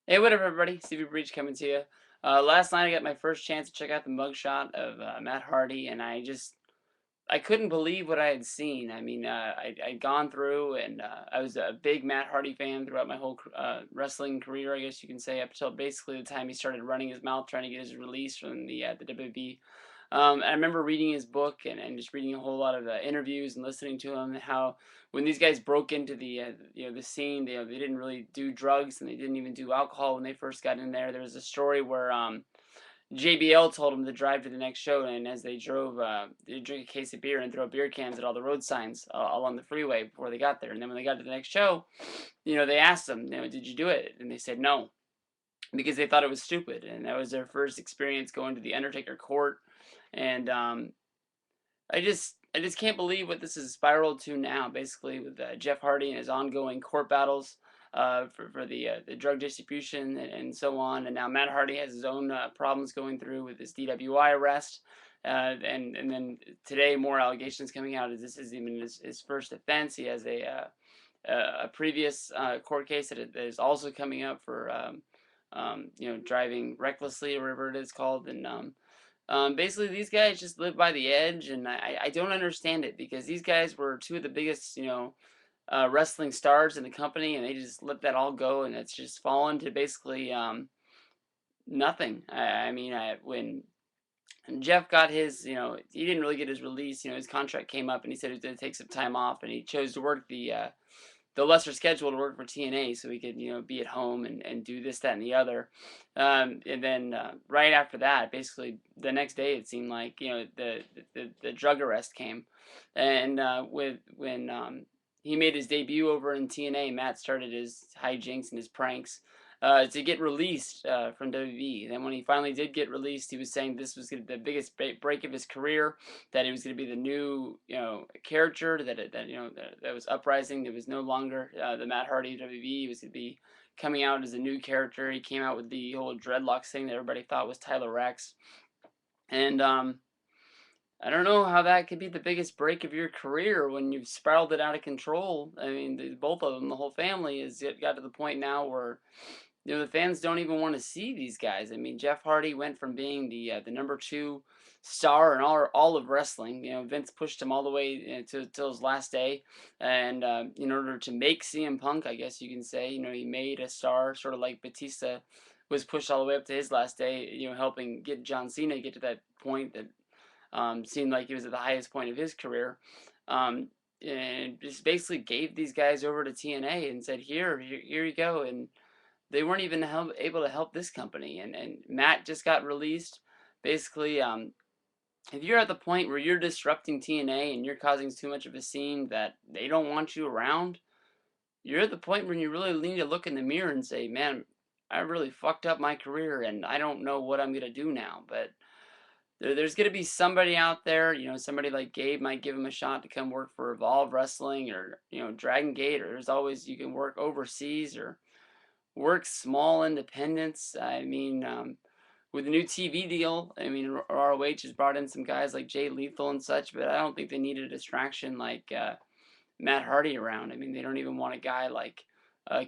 Hey, what up, everybody? Stevie Breach coming to you. Last night I got my first chance to check out the mugshot of Matt Hardy, and I couldn't believe what I had seen. I mean, I'd gone through, and I was a big Matt Hardy fan throughout my whole wrestling career, I guess you can say, up until basically the time he started running his mouth trying to get his release from the WWE. I remember reading his book and just reading a whole lot of interviews and listening to him and how when these guys broke into the scene, they didn't really do drugs and they didn't even do alcohol when they first got in there. There was a story where JBL told them to drive to the next show, and as they drove, they drink a case of beer and throw beer cans at all the road signs along the freeway before they got there. And then when they got to the next show, they asked them, did you do it? And they said no because they thought it was stupid, and that was their first experience going to the Undertaker court. And I just can't believe what this has spiraled to now. Basically, with Jeff Hardy and his ongoing court battles for the drug distribution and so on, and now Matt Hardy has his own problems going through with his DWI arrest. And then today more allegations coming out as this is even his first offense. He has a previous court case that is also coming up for driving recklessly or whatever it is called. And basically, these guys just live by the edge, and I don't understand it because these guys were two of the biggest, wrestling stars in the company, and they just let that all go, and it's just fallen to basically nothing. When Jeff got his, he didn't really get his release. His contract came up, and he said he was going to take some time off, and he chose to work the lesser schedule to work for TNA so he could, be at home and do this, that, and the other. And then right after that, basically the next day, it seemed like, the drug arrest came. And when he made his debut over in TNA, Matt started his hijinks and his pranks to get released from WWE. Then when he finally did get released, he was saying this was the biggest break of his career, that it was going to be the new, character that was uprising. It was no longer the Matt Hardy of WWE. He was going to be coming out as a new character. He came out with the whole dreadlocks thing that everybody thought was Tyler Rex, and I don't know how that could be the biggest break of your career when you've spiraled it out of control. I mean, both of them, the whole family, has got to the point now where the fans don't even want to see these guys. I mean, Jeff Hardy went from being the number two star in all of wrestling. Vince pushed him all the way to till his last day, and in order to make CM Punk, I guess you can say, he made a star, sort of like Batista was pushed all the way up to his last day. Helping get John Cena get to that point that seemed like he was at the highest point of his career. And just basically gave these guys over to TNA and said, here you go. And they weren't even able to help this company. And Matt just got released. Basically, if you're at the point where you're disrupting TNA and you're causing too much of a scene that they don't want you around, you're at the point when you really need to look in the mirror and say, man, I really fucked up my career and I don't know what I'm going to do now. But there's going to be somebody out there, somebody like Gabe might give him a shot to come work for Evolve Wrestling or, Dragon Gate, or there's always, you can work overseas or work small independents. I mean, with the new TV deal, I mean, ROH has brought in some guys like Jay Lethal and such, but I don't think they need a distraction like Matt Hardy around. I mean, they don't even want a guy like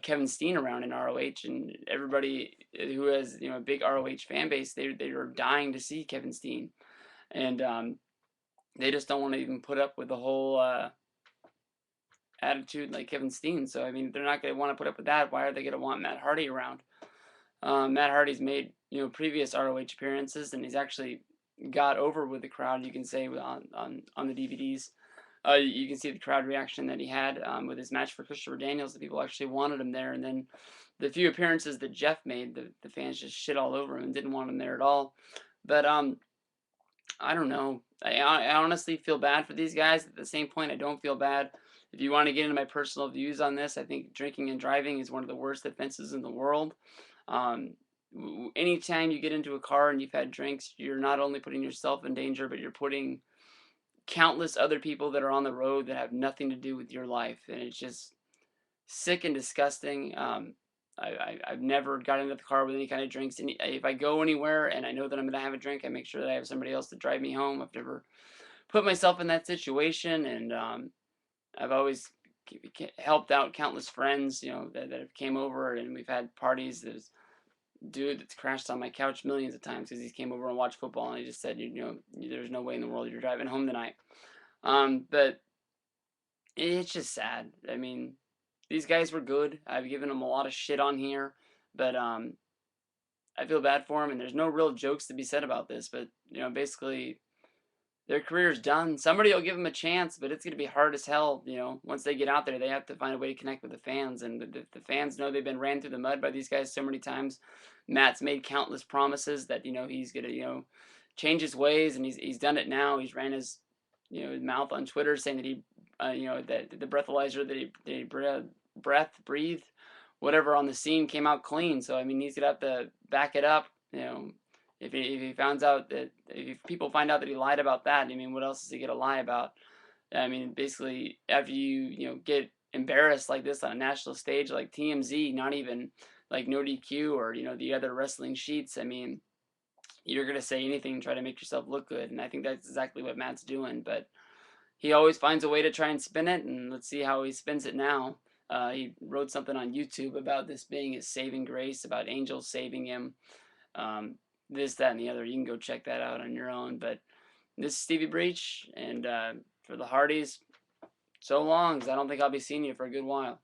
Kevin Steen around in ROH, and everybody who has a big ROH fan base, they are dying to see Kevin Steen, and they just don't want to even put up with the whole attitude like Kevin Steen. So I mean, they're not going to want to put up with that. Why are they going to want Matt Hardy around? Matt Hardy's made previous ROH appearances, and he's actually got over with the crowd. You can say on the DVDs, you can see the crowd reaction that he had with his match for Christopher Daniels. The people actually wanted him there, and then the few appearances that Jeff made, the fans just shit all over him and didn't want him there at all. But I don't know. I honestly feel bad for these guys. At the same point, I don't feel bad. If you want to get into my personal views on this, I think drinking and driving is one of the worst offenses in the world. Um, Anytime you get into a car and you've had drinks, you're not only putting yourself in danger, but you're putting countless other people that are on the road that have nothing to do with your life. And it's just sick and disgusting. I've never got into the car with any kind of drinks. And if I go anywhere and I know that I'm going to have a drink, I make sure that I have somebody else to drive me home. I've never put myself in that situation. And I've always helped out countless friends, that have came over, and we've had parties. dude that's crashed on my couch millions of times because he came over and watched football, and he just said, there's no way in the world you're driving home tonight. But it's just sad. I mean, these guys were good. I've given them a lot of shit on here, but I feel bad for them, and there's no real jokes to be said about this. But basically, their career's done. Somebody will give them a chance, but it's going to be hard as hell. Once they get out there, they have to find a way to connect with the fans, and the fans know they've been ran through the mud by these guys so many times. Matt's made countless promises that he's going to change his ways, and he's done it now. He's ran his his mouth on Twitter saying that he that the breathalyzer that he breathed, whatever on the scene came out clean. So I mean, he's gonna have to back it up. If he finds out that if people find out that he lied about that, I mean, what else is he gonna lie about? I mean, basically, after you get embarrassed like this on a national stage, like TMZ, not even like No DQ or the other wrestling sheets. I mean, you're gonna say anything and try to make yourself look good, and I think that's exactly what Matt's doing. But he always finds a way to try and spin it, and let's see how he spins it now. He wrote something on YouTube about this being his saving grace, about angels saving him, um, this, that, and the other. You can go check that out on your own. But this is Stevie Breach, and for the Hardys, so long, 'cause I don't think I'll be seeing you for a good while.